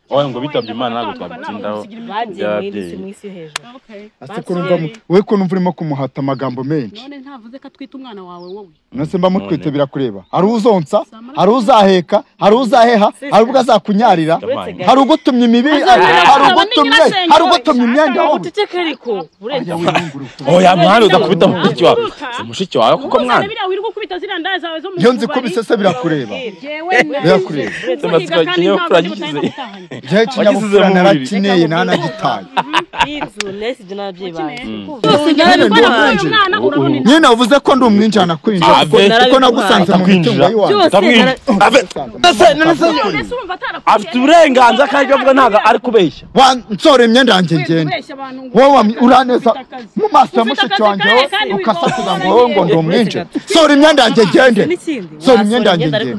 oya ngo bitabye Imana ntabwo twabitindaho bagiye mu isi hejuru. ase kurumva we ko numva urimo kumuhata amagambo menshi. None ntavuze ko atwita umwana wawe wowe. Nase mba mutwite birakureba. Hari uzonsa, hari uzaheka, hari uzaheha, hari ubwo azakunyarira, hari ugutumye imibi, hari ugutumye imyenda wowe. Uceceka ariko uretse. Oya mwana udakubita mushiki wawe. Mushiki wawe kuko mwana. Biriya wirirwa kubita zira ndaye zawe zo mu. Iyo nzi ko bisese birakureba. Birakureba. Je kinyabupfura narakineye nanagitaye. Inzu nese je nabyibaye. Nyine uvuze ko ndi umwinjana kwinjira kuko nagusanze mu mitungo yiwawe. Afite uburenganzira kandi bavuga ntaga ari kubeshya. Nsore imyenda yanjye ngende. Wowe uraneza mu maso ya mushiki wanjye ukasakuza ngo wowe ngo ndi umwinjira. Sore imyenda yanjye ngende. Sore imyenda yanjye ngende.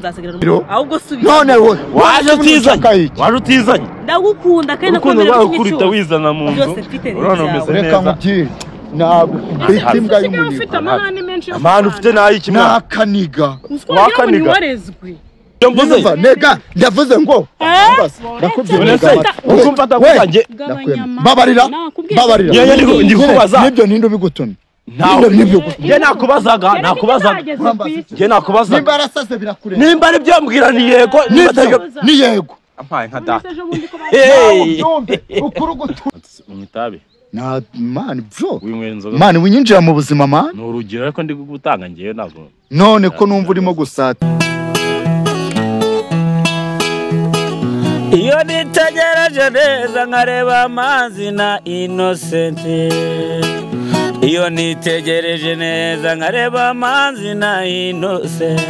Ahubwo subira. None wowe waje utizanye. Waje utizanye. Ndagukunda kandi nakwemera ukuri wizana mu nzu. Urabona umeze neza. Reka mubwire. Ntabwo imbwa y'umuniko. Amana ufite nayo ikimwe. Nakaniga. Wakaniga. Ndumva nega ndavuze ngo ndakubwira ukumva ndakugange babarira ndikubaza nibyo nindo bigutumye nje nakubazaga nimba arasaze birakure nimba ari byo mbwira ni yego ni yego ampaye nka data ukuru gutu umitabe na man bro winwenzo man winyinjira mu buzima man no urugero ariko ndi gutanga ngiye nazo none ko numva urimo gusata. Iyo nitegereje neza nkareba Manzi na Innocente. Iyo nitegereje neza nkareba Manzi na Innocente.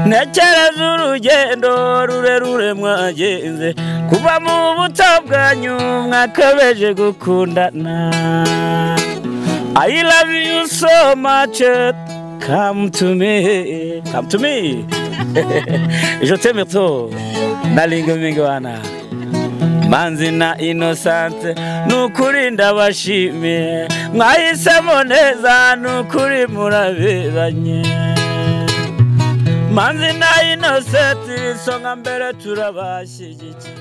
Nekereza urugendo rurerure mwagenze kuva mu buto bwanyu mwakabeje gukundana. I love you so much. Come to me. Je t'aime trop. Nalingo mingi wana. Manzi na Innocente nukuri ndabashimiye. Mwahisemo neza nukuri muraberanye. Manzi na Innocente songa mbere turabashyigikiye.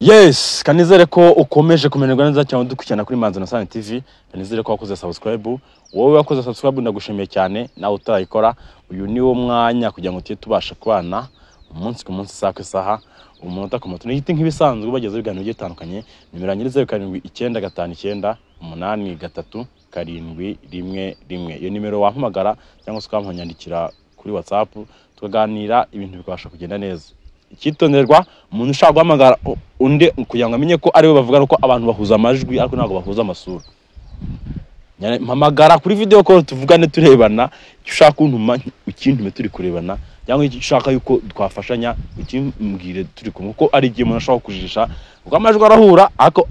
Yes, kanizere ko ukomeje kumererwa neza cyane dukurikirana kuri Manzi na Innocente TV. Kanizere ko wakoze subscribe. Wowe wakoze subscribe ndagushimiye cyane nawe utayikora. Uyu ni wo mwanya kugira ngo tubashe kubana umunsi ku munsi saha ku saha umunota ku munota. Nigiti nk'ibisanzwe bageze ibiganiro bigiye bitandukanye. Nimero nyirize 7959 83711. Iyo nimero wampamagara cyangwa se ukampanyandikira kuri WhatsApp tukaganira ibintu bikabasha kugenda neza. Ikitonderwa umuntu ushaka guhamagara undi kugira ngo amenye ko ari we bavuga ko abantu bahuza amajwi ariko ntabwo bahuza amasura. Mpamagara kuri video call tuvugane turebana icyo ushaka kuntuma ikintu turi kurebana cyangwa icyo ushaka yuko twafashanya ukimbwire turi kumwe ko ari igihe umuntu ashaka kujisha uko amajwi arahura ariko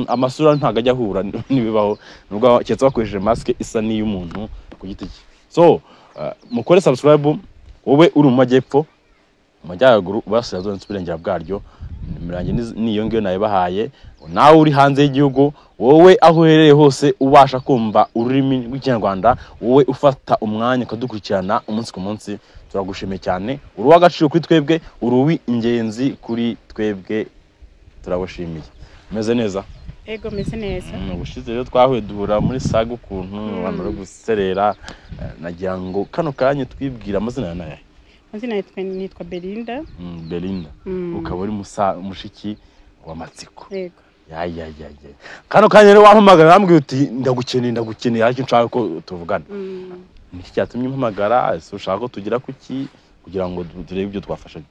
amasura ntago ajya ahura nibibaho nubwo cyetse bakoresheje mask isa ni y'umuntu ku giti cye. So mukore subscribe wowe uri mu majyepfo amajyaruguru ubasirazo nsubirengera bwaryo imirange niyo ngiyo nayibahaye nawe uri hanze y'igihugu wowe aho uherereye hose ubasha kumva ururimi rw'ikinyarwanda wowe ufata umwanya ukadukurikirana umunsi ku munsi turagushimiye cyane uri w'agaciro kuri twebwe uruwi ingenzi kuri twebwe turagushimiye. Meze neza? Ego meze neza. Ubushize rero twahuye duhura muri saga ukuntu abantu bari guserera nagira ngo kano kanya twibwira amazina naye. Amazina nitwa Belinda. Belinda. Ukaba uri mushiki wa Matsiko. Yego. Ya. Kano kanya rero wampamagara ambwiye uti ndagukeneye ariko nshaka ko tuvugana. Niki cyatumye mpamagara ese ushaka ko tugira kuki kugira ngo turebe ibyo twafashanya.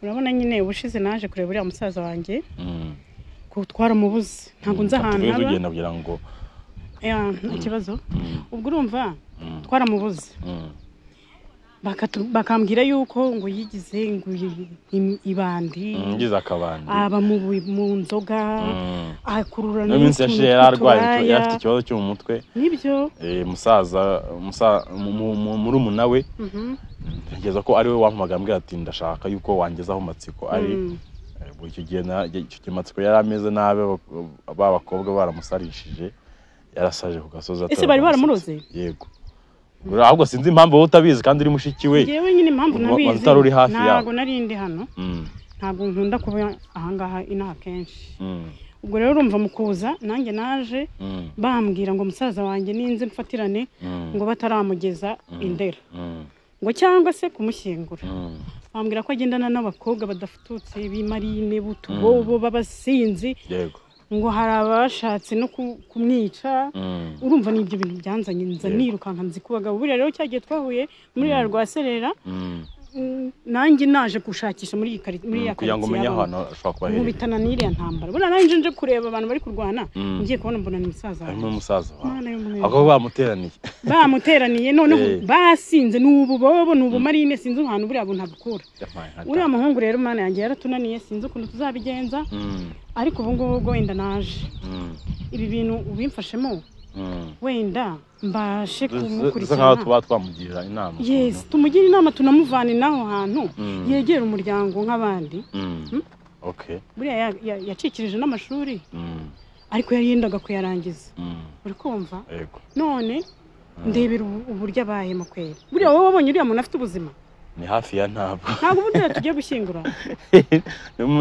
Urabona nyine ubushize naje kureba uriya musaza wanjye. Kutwara umubuzi ntabwo nza ahantu haba. Tugenda kugira ngo ikibazo. Ubwo urumva twara umubuzi. Bakambwira yuko ngo yigize ngo ibandi ngize akabandi aba mu nzoga akurura n'iminsi yashiye yararwaye afite ikibazo cyo mu mutwe nibyo musaza muri umunawe ngeza ko ari we wampamagara ati ndashaka yuko wangezaho Matsiko ari icyo gihe Matsiko yari ameze nabe abakobwa baramusarishije yarasaje ku gasozi ese bari baramuroze. Yego ahubwo sinzi impamvu wowe utabizi kandi uri mushiki we. Yewe nyine impamvu nabizi ntago narindi hano ntabwo nkunda kuba ahangaha inaha kenshi ubwo rero urumva mu kuza nanjye naje bambwira ngo musaza wanjye ninze mfatirane ngo bataramugeza indera ngo cyangwa se kumushyingura bambwira ko agendana n'abakobwa badafututse bimarine butubobo babasinzi ngo hari abashatse no kumwica urumva n'ibyo bintu byanzanye nza nirukanka nzi kubaga buriya rero cyagiye twahuye muri ya rwaserera nanjye naje gushakisha muri ya karitsiye kugira ngo umenye ahantu ashobora kuba mu bitana n'iriya ntambara buriya nanjye nje kureba abantu bari kurwana ngiye kubona mbona ni musaza harimo umusaza wawe bamuteraniye noneho basinze n'ububobo n'ubumarine sinzi ahantu buriya buntu abukura uriya muhungu rero mana yanjye yaratunaniye sinzi ukuntu tuzabigenza ariko ubu ngubu wenda naje ibi bintu ubimfashemo wenda mbashe kumukurikirana nkaho tuba twamugirira inama yes tumugira inama tunamuvana naho hantu yegera umuryango nk'abandi buriya yacikirije n'amashuri ariko yari yendaga kuyarangiza uri kumva none ndebera uburyo abayemo kwera buriya wowe wabonye uriya muntu afite ubuzima ni hafi ya ntabwo burya tugiye gushyingura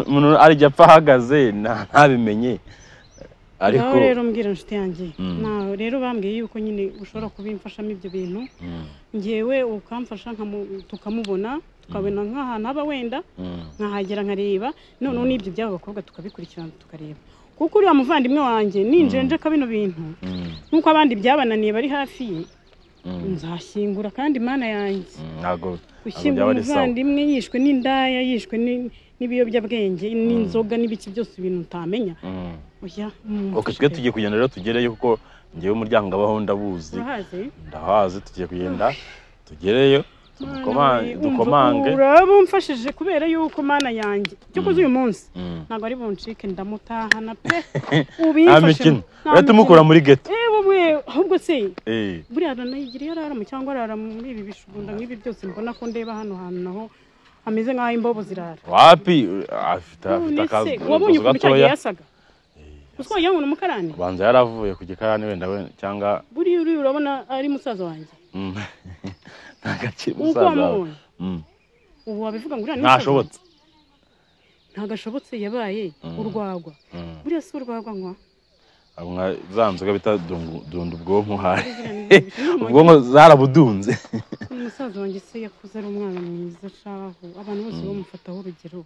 umuntu arijya apfa ahagaze ntabimenye ariko rero mbwira inshuti yanjye rero bambwiye yuko nyine ushobora kubimfashamo ibyo bintu ngewe ukamfasha tukamubona tukabona nk'ahantu haba wenda nkahagera nkareba noneho n'ibyo by'abo bakobwa tukabikurikirana tukareba kuko uriya muvandimwe wanjye ninjenje ka bino bintu nk'uko abandi byabananiye bari hafi ye nzashyingura kandi mana yanjye gushyingura umuvandimwe yishwe n'indaya yishwe n'ibiyobyabwenge n'inzoga n'ibiki byose ibintu utamenya twe tugiye kugenda rero tugereyo kuko ngewe umuryango abaho ndabuzi ndahazi tugiye kugenda tugereyo dukomange urabumfashije kubera yuko mana yanjye cyo kuzi uyu munsi ntabwo ari buncike ndamutahana pe ubimfashemo uretse mukura muri ghetto ahubwo se buriya aranayigiriye araramo cyangwa arara muri ibi bishugunda nk'ibi byose mbona ko ndeba hano hantu naho ameze nk'aho imbobo zirara wapi afite akazi wabonye ukuntu cyagiye yasaga uswa yangu n'umukarani banza yaravuye ku gikarani wenda we cyangwa buri urabona ari musaza wanjye ntagakiri musaza ubu wabivuga ngo uriya ntashobotse ntagashobotse yabaye urwagwa buriya si urwagwa nkwa zanzoga bita dunda ubwonko hari ubwonko zarabudunze umusaza wanjye se yakuze ari umwana mwiza shaho abantu bose bamufataho urugero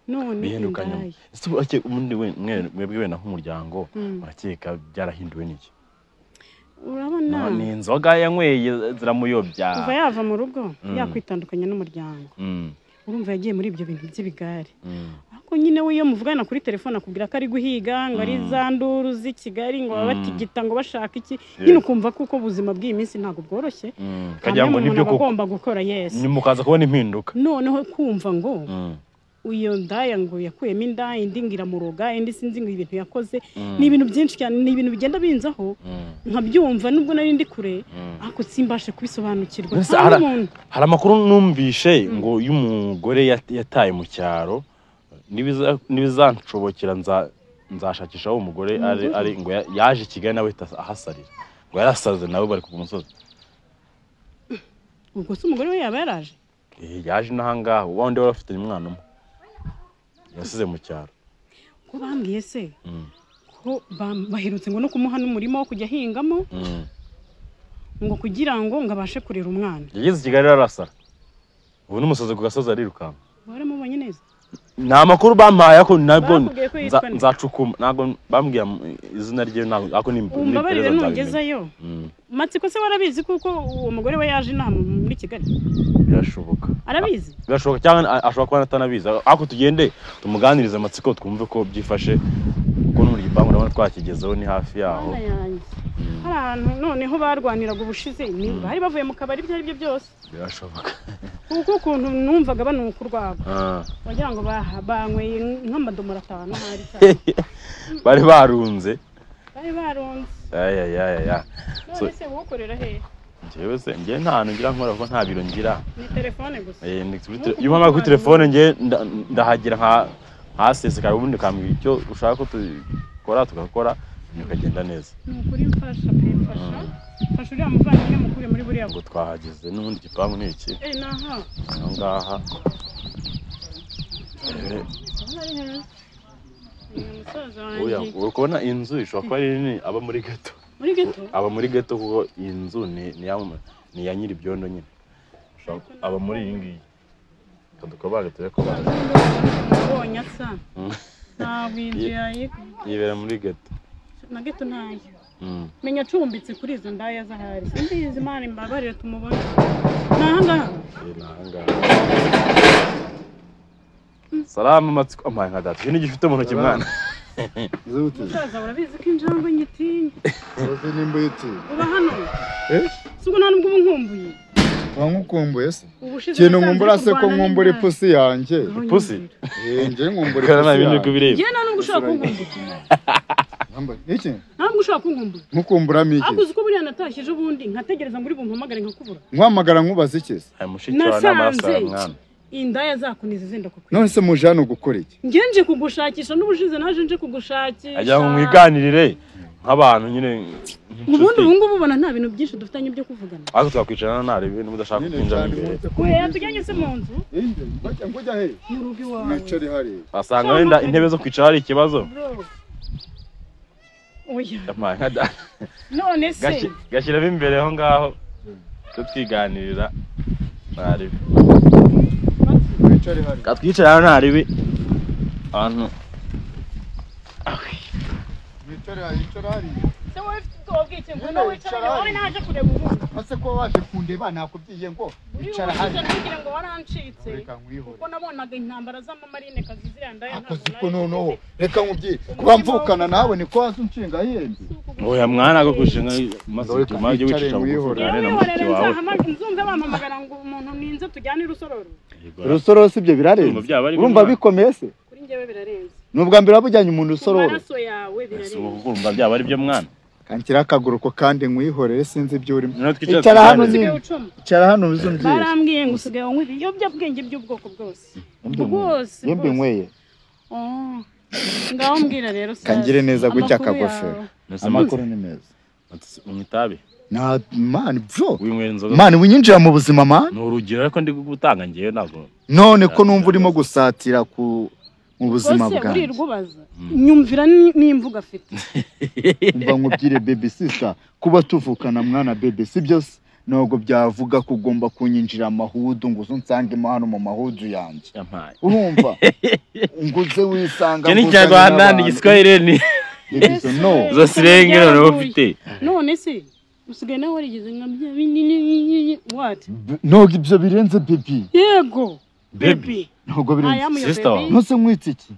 none bihindukanye mwebwe wenda nk'umuryango barakeka byarahinduwe n'iki urabona ni inzoga yanyweye ziramuyobya kuva yava mu rugo yakwitandukanya n'umuryango urumva yagiye muri ibyo bintu by'ibigare ariko nyine we iyo muvugana kuri telefone akubwira ko ari guhiga ngo ari za nduru z'i Kigali ngo batigita ngo bashaka iki nyine ukumva kuko ubuzima bw'iyi minsi ntabwo bworoshye kagira ngo nibyo koko agomba gukora nyuma ukaza kubona impinduka noneho kumva ngo uyo ndaya ngo yakuyemo inda indi ngira muroga indi sinzi ngo ibintu yakoze ni ibintu byinshi cyane ni ibintu bigenda binzaho nkabyumva nubwo nari ndi kure ariko simbashe kubisobanukirwa hari amakuru numvishe ngo y'umugore yataye mu cyaro nibizanshobokera nzashakisha aho umugore ari ngo yaje i Kigali nawe ahasarira ngo yarasaze nawe bari ku musozi ubwo se umugore we yaba yaraje yaje n'ahangaha wundi wari afite umwana umwe yasize mu cyaro ko bambwiye se ko baherutse ngo no kumuha n'umurimo wo kujya ahingamo ngo kugira ngo abashe kurera umwana yageze i Kigali arasara ubu n'umusazi ku gasozi arirukanka waramubonye neza ni amakuru bampaye ako nabwo nzacukuma ntabwo bambwiye izina rye ntabwo ni umbabarire nungezayo Matsiko se warabizi kuko uwo mugore we yaje inama muri Kigali birashoboka arabizi birashoboka cyangwa ashobora kuba atanabizi ako tugende tumuganirize Matsiko twumve ko byifashe kuko n'uri gipangu ndabona twakigezeho ni hafi yaho hari ahantu noneho barwaniraga ubushize bari bavuye mu kabari ibyo ari byo byose birashoboka kuko ukuntu numvaga banuka urwagwa wagira ngo banyweye nk'amadomora 5 hari cyane bari barunze so se wokorera he njyewe se njye nta hantu ngira nkora ko nta biro ngira ni telefone gusa iyo mpamara kuri telefone njye ndahagira nkaseseka ubundi kambwira icyo ushaka ko tukora tugakora ukagenda neza nukuri mfasha uriya muvandimwe mukure muri buriya ngo twahageze n'ubundi gipangu ni iki naha ngaha Oya, ukubona inzu ishobora kuba ari nini aba muri ghetto. Muri ghetto? Aba muri ghetto kuko inzu ni ya nyiri byondo nyine. Aba muri iyi ngiyi. Kadukabare tureko ba. Bonye asa. Ntabwo inzu yayi. Yibera muri ghetto. Na ghetto ntayo. Menya acumbitse kuri izo ndaya zahari. Sindizi Imana imbabarire tumubone. Nahanga. Salamu matsiko amaye nka data. Ni gifite mu ntoki mwana. Zute. Musaza urabizi ko injangwe nyitinya. Ose nimba yiti. Uba hano. Suko nta nubwo nkumbuye. Wangukumbuye se? Kintu nkumbura se ko nkumbura ipusi yanjye. Pusi? Nje nkumbura ipusi yanjye. Ye nta nubwo ushaka kunkumbura. Iki? Ntabwo ushaka kunkumbura. Nkukumbura miki. Aguze ko buriya natashije ubundi nkategereza ngo uri bumpamagare nkakubura. Nkwamagara nkubaza iki se? Ay mushiki wa n'amasara mwana. Indaya zakunize zenda kukwira. None se muje hano gukora iki? Ngenje kugushakisha n'ubushize naje nje kugushakisha. Ajya ngo mwiganirire nk'abantu nyine. Ubundi ubungubu ubona nta bintu byinshi dufitanye byo kuvugana. Ariko twakwicarana nta ibintu mudashaka kwinjira imbere. Oya tujyanye se mu nzu. Ngojya he? Mu rugo iwawe. Nacari hari. Basanga wenda intebe zo kwicara hari ikibazo. Oya. Amaye nka data. None se. Gashyiramo imbere aho ngaho. Tutwiganirira. Nari. Nacari hari. Katwicara nta ribi. Abantu. Nacari hari, nacari. Se wowe tubabwiye ngo no wicara wowe naje kureba umuntu. Ase ko waje kundeba nakubwiye ngo bicara hari. Kugira ngo warancitse. Reka nkwihore. Kuko nabonaga intambara z'amamarine kazi ziriya ndaya ntabwo. Ako noneho reka nkubwiye kuba mvukana nawe ni ko wazunshinga yende. Oya mwana go gushinga maze tuma byo wicisha mwihorere na mushiki wawe. Nzumve bampamagara ngo umuntu ninze tujyane Rusororo. Rusororo sibyo birarenze. Urumva bikomeye se? Kuri njyewe birarenze. Nubwa mbere wabujyanye umuntu Rusororo. Amaraso yawe birarenze. Urumva byaba ari byo mwana. Kankira akaguru ko kandi mwihorere sinzi ibyo urimo. Icara hano nyine. Icara hano bizumvye. Barambwiye ngo usigaye unywa ibiyobyabwenge by'ubwoko bwose. Bwose. Yembe nyweye. Ngaho mbwira rero sasa. Kangire neza gutya akagofero. Amakuru ni meza. Umitabe. Na man bro. Winywera inzoga. Man winyinjira mu buzima man. No urugero ariko ndi gutanga ngiye ntabwo. None ko numva urimo gusatira ku mu buzima bwanjye. Uri rwubaza. Nyumvira n'imvuga afite. Umva nkubwire baby sister kuba tuvukana mwana baby si byose ntabwo byavuga ko ugomba kunyinjira amahudu ngo uzunsange hano mu mahudu yanjye. Urumva? Nguze wisanga ngo Nyarwanda ni Giswahili ni. No. Zo sirenge none ufite. None se usigaye nawe warigeze nkabya what? No ibyo birenze baby. Yego. Baby. Ntabwo birenze. Sister. Nose mwitse iki?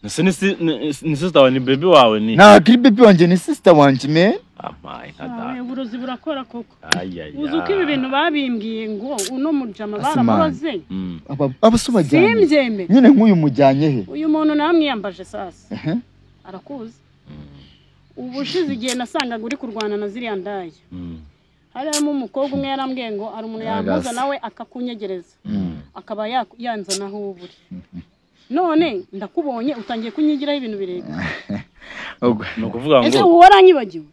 Nase ni sister wawe ni baby wawe ni. Ntabwo baby wanjye ni sister wanjye me. Amaye nkada. Uburozi burakora koko. Ayaya. Uzuko ibi bintu babimbwiye ngo uno mujama baramuroze. Abasubajyanye. Simbyeme. Nyine nk'uyu mujyanye he? Uyu muntu namwiyambaje sasa. Arakuzi. Ubushize igihe nasangaga uri kurwana na ziriya ndaya. Harimo umukobwa umwe yarambwiye ngo ari umuntu yamuza nawe akakunyegereza. Akaba yanza naho uburi. None ndakubonye utangiye kunyigiraho ibintu birebire. No kuvuga ngo ese waranyibagiwe.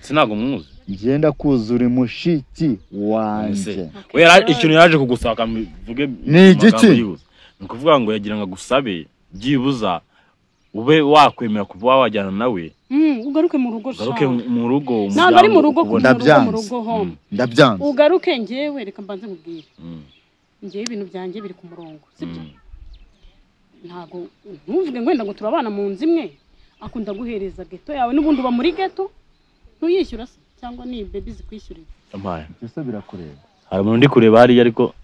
Sinago muzi. Ngenda kuzura mushiki wanje. Oya ikintu yaje kugusaka mvuge ni igiki? No kuvuga ngo yagira ngo gusabe byibuza ube wakwemera kuba wajyana nawe. Ugaruke mu rugo sha. Ugaruke mu rugo ntabwo ari mu rugo mu ndabyanze. Ndabyanze. Ugaruke ngewe reka mbanze mubwire. Ngewe ibintu byanjye biri ku murongo sibyo? Ntago ntuvuge ngo wenda ngo turabana mu nzu imwe akunda guhereza geto yawe n'ubundi uba muri geto ntuyishyura se cyangwa ni baby zikwishyurira. Amaye. Byose birakureba. Hari umuntu ndi kureba hari ariko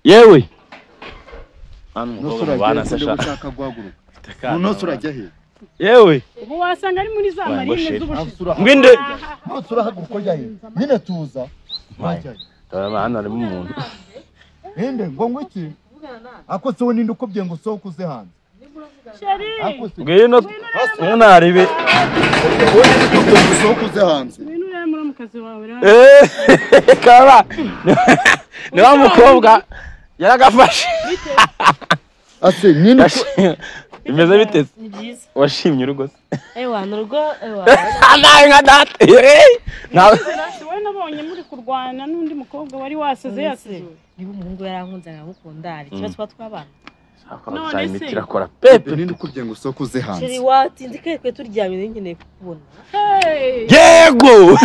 yewe. Hano bana sasha. Unoso urajya he? Yewe. Ubu wasanga ari muri za marine z'ubushize. Ngwinde. Turahaguruka jya he? Nyine tuza. Wajya. Hano harimo umuntu. Hende ngo ngwiki? Ako se woni ndukobye ngo sokuze hanze. Sheri. Ngwino naribe. Woni ndukobye ngo sokuze hanze. Ngwino uri muri mukazi wawe rero. Kaba. Nawamukobwa yaragafashe. Ase nyine imeze biteze. Ni byiza. Washimye urugo se. Ewa nurugo ewa. Anaye nka data. Nawe wowe nabonye muri kurwana n'undi mukobwa wari waseze yasize. Niba umuhungu yarankunze nkamukunda ari kibazo twabana. akaba imiti irakora pepe nindi kubye ngo soko uze hanze Sheri watinze kwe turyamye nkeneye kubona yego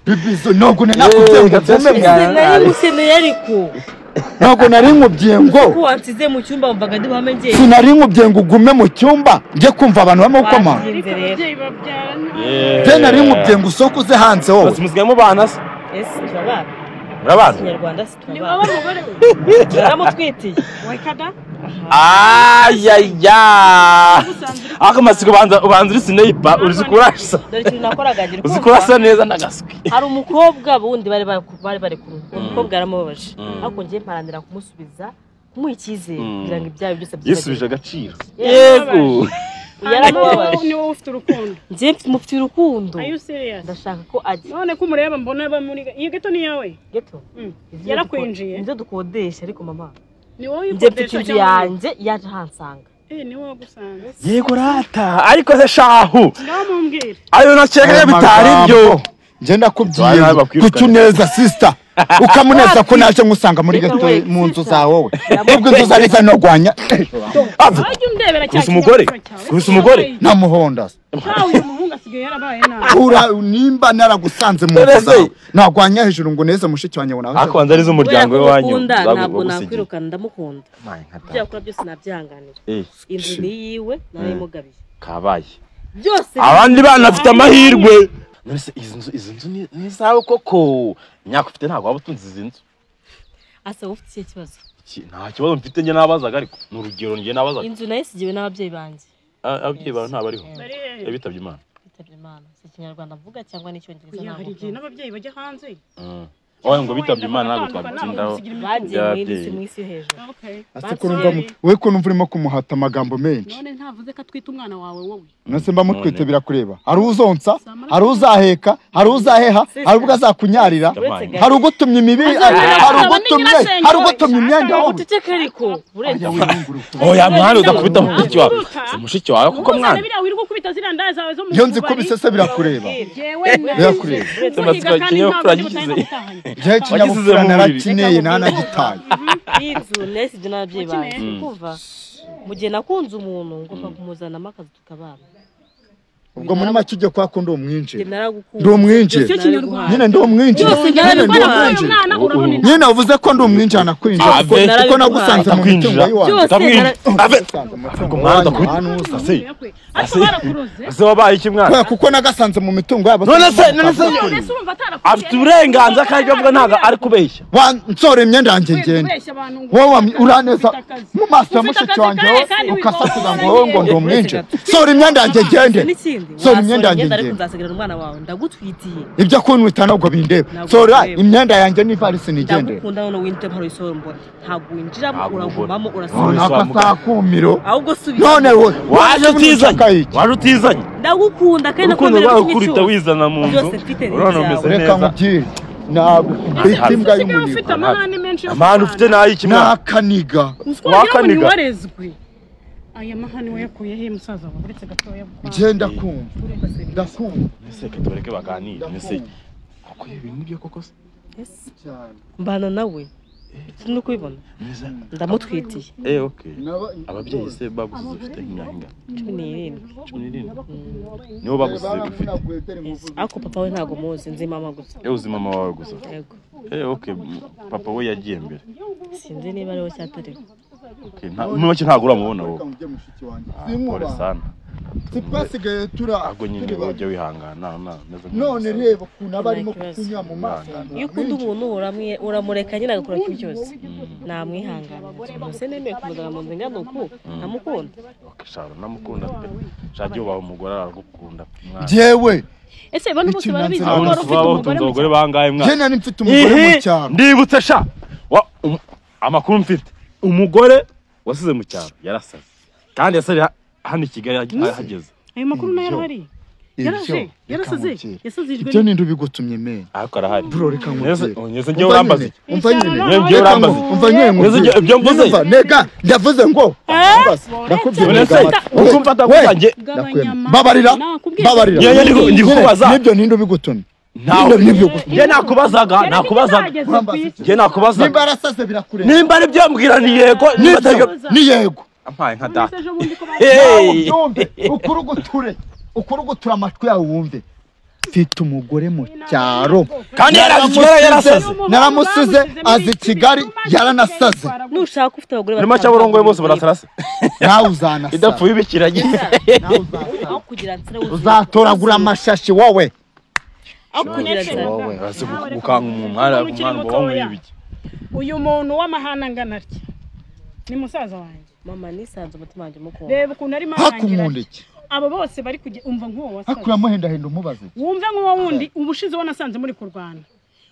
bibizo ntabwo nakubye ngo tume nari mukeneye ariko ntabwo nari nkubye ngo ko wansize mu cyumba mvaga ndi buhame ngiye sinari nkubye ngo ugume mu cyumba njye kumva abantu bamo koma je nari nkubye ngo soko uze hanze wowe musigaye mu bana se turabana murabana Kinyarwanda se turabana turamutwitiye wakada ayaya akamasiko ubanza uri Niba uri kurasa dore kintu nakoraga ngira uzi kurasa neza nagaswi hari umukobwa bundi bari kuru umukobwa aramubabaje ariko ngiye mparanira kumusubiza kumuha icyizere kugira ngo ibyawe byose yisubije agaciro yego yaramubabaje ni wowe ufite urukundo ngiye mufite urukundo are you serious ndashaka ko ajya none ko umureba mbona bamuri iyo geto ni yawe geto yarakwinjiye nzo dukodesha ariko mama ni wowe ngiye mfite inzu yanjye yaje hansanga ni wowe gusanga yego rata ariko se shahu ndamumbwira ayo nakeka bitari byo nje ndakubwiye kuki neza sister ukamuneza ko naje ngusanga muri geto mu nzu za wowe ubwo inzu zari zanogwanya ajye undebera cyane kurusa umugore namuhonda uyu muhungu asigaye yarabaye nabi nimba naragusanze mu nzu zawe nagwanya hejuru ngo neza mushiki wanjye ngo nawe akwanza ari z'umuryango we wanyu ntabwo nakwirukana ndamukunda byakora byose nabyanganira inzu ni yiwe narayimugabiye kabaye byose abandi bana bafite amahirwe nese izi nzu ni zawe koko imyaka ufite ntabwo waba utunze izi nzu asa ufite ikibazo nta kibazo mfite njye nabazaga ariko ni urugero njye nabazaga inzu nayisigiwe n'ababyeyi banjye ababyeyi bawe ntabariho bitabye Imana si Ikinyarwanda mvuga cyangwa n'icyongereza ntabwo hari igihe n'ababyeyi bajya hanze oya ngo bitabye Imana ntabwo twabitindaho bagiye mu isi hejuru ase kurumva we ko numva urimo kumuhata amagambo menshi none ntavuze ko atwita umwana wawe wowe nose mba mutwite birakureba hari uzonsa hari uzaheka hari uzaheha hari ubwo azakunyarira hari ugutumye imibi hari ugutumye imyenda wowe uceceka ariko urenze oya mwana udakubita mushiki wawe mushiki wawe kuko mwana biriya wirirwa ukubita ziriya nda zawe zo mu iyo nzi ko bisese birakureba birakureba je kinyabupfura narakineye nanagitaye inzu nese ibyo n'ababyeyi banjye kuva mu gihe nakunze umuntu ngomba kumuzanamo akazi tukabana ubwo muri make ujye kwa kundi umwinjira naragukunda ndi umwinjira nyine ndi umwinjira nyine uvuze ko ndi umwinjira nakwinjira kuko nagusanze mu mitungo yiwanjye ase wabaye iki mwana kuko nagasanze mu mitungo yabo none se afite uburenganzira kandi avuga ntago ari kubeshya nsore imyenda yanjye ngende wowe uraneza mu maso ya mushiki wanjye ukasakuza ngo wowe ngo ndi umwinjira nsore imyenda yanjye ngende sora imyenda yanjye ariko nzasigirana umwana wawe ndagutwitiye ibyo kunwita ntabwo bindeba sora imyenda yanjye n'ivarisi nigende ndagukunda none winte mparo isoro mbona ntabwo winjiramo uragumamo urasubira akasakumiro ahubwo subira none wowe waje utizanye ndagukunda kandi nakomera kukurita wizana mu nzu urabona umeze neza reka nkubwire ntabwo bitimbwa y'umuriro ufite amahane menshi amahane ufite n'ayiki nakaniga wakaniga warezwe aya mahane wayakuye he musaza wawe uretse gatoya genda kumva ndakumva ese katoreke baganira ese koko ibintu byo koko se mbana nawe no kubibona ndamutwitiye okay ababyeyi se baguze ufite nk'imyaka 17 niho baguze ufite ako papa we ntago muzi nzi mama gusa uzi mama wawe gusa yego okay papa we yagiye mbere sinzi niba ariho cyatari okay ntago uramubona wowe pole sana twasigaye ahubwo nyine ujya wihangana none reba ukuntu aba arimo kukunywa mu maso iyo ukunda umuntu uramureka nyine agakora ikintu cyose namwihangana gusa nemeye kumuzana mu nzu ingana uku ntamukunda sharo namukunda pe shajye ubaho umugore aragukunda jewe ese bano bose barabizi ko ufite umugore bangaye mwana je nari mfite umugore mu cyaro ndibutse sha amakuru mfite umugore wasize mu cyaro yarasaze kandi yasari hano Kigali hageze ayo makuru nayo hari yarasaze yasazijwe ibyo ninde ubigutumye me ariko arahari bro reka nkubwire onyeze njye urambaze umva nyine njye urambaze umva nyine ibyo mvuze nega ndavuze ngo ndakubwira ukumva atakugange babarira ndi kubaza nibyo ninde ubigutumye Njye nakubazaga nimba arasaze birakureba nimba ari byo mbwira ni yego ni yego ampaye nka data ukurugutura amatwi yawe wumve mfite umugore mu cyaro kandi yarasaze naramusize azi Kigali yaranasaze nushaka ufite abagore batatu nima cyaburongoye bose barasarase nawe uzanasa idapfuye ibikiranye uzatoragura amashashi wowe uyu muntu w'amahana angana atya ni musaza wanjye mama nisanze umutima wanjye mukunda reba ukuntu ari marangira iki abo bose bari kujya umva nk'uwo wasaze hakuramo henda umubaze wumve nk'uwo wundi ubushize wanasanze muri kurwana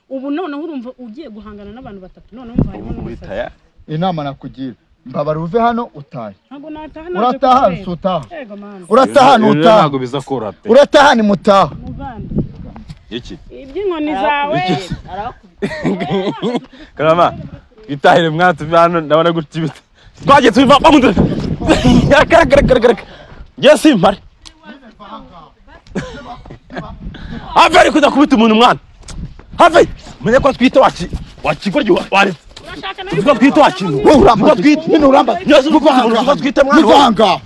ubu noneho urumva ugiye guhangana n'abantu batatu noneho umva harimo n'umusaza inama nakugira mbabara uve hano utahe ntabwo nataha urataha nsutaha yego mama urataha nutaha ntabwo biza kora pe urataha ni mutaha iki iby'inkoni zawe karama itahire mwatu hano ndabona gutya ibiti twagiye tubiva bamundo yakarakaraka yes impare have kuda kubita umuntu mwana have menye ko twita wakigoryo wari Tuko twita wakintu wowe uramba twita nyine uramba tuko twita mwana wanga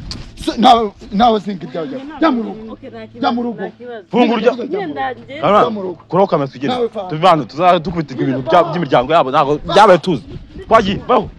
nawe singa ibyaje jya mu rugo fungurya kuroka amatugire tubivana tuzadukubitirwa ibintu by'imiryango yabo ntago byabaye tuzi twagiye baho